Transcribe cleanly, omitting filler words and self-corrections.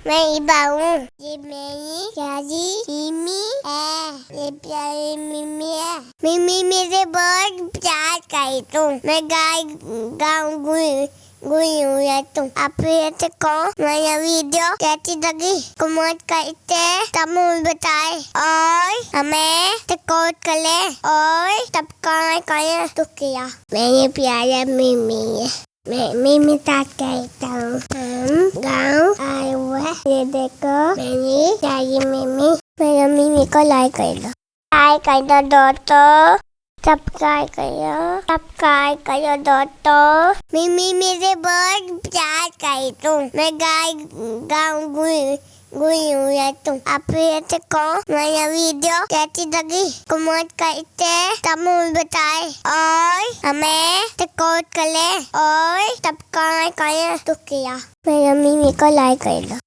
मैं इबा हूँ। ये मेरी प्यारी मिमी है। ये प्यारी मिमी है। मिमी मेरे बहुत प्यार करती हूँ। मैं गाँव गुई हूँ तुम। आप ऐसे कहो मेरा वीडियो कैसी लगी कमेंट करते तब मुझे बताए और हमें सपोर्ट करें और सब्सक्राइब करें तो किया। मेरे प्यारे मिमी है। मैं मिमी साथ कहता हूँ हम गाँव आए हुए हैं। ये देखो मेरी प्यारी मिमी। मेरा मिमी को लाइक कर दो। लाइक कर दो दोस्तों। सब्सक्राइब करो दोस्तों। मिमी मेरे बहुत प्यार करती हूँ। मैं गाँव गुई हूँ तुम। आप ऐसे कहो मेरा वीडियो कैसी लगी कमेंट करते तब मुझे बताए और हमें सपोर्ट करें और सब्सक्राइब करें तो किया। मेरा मिमी को लाइक कर दो।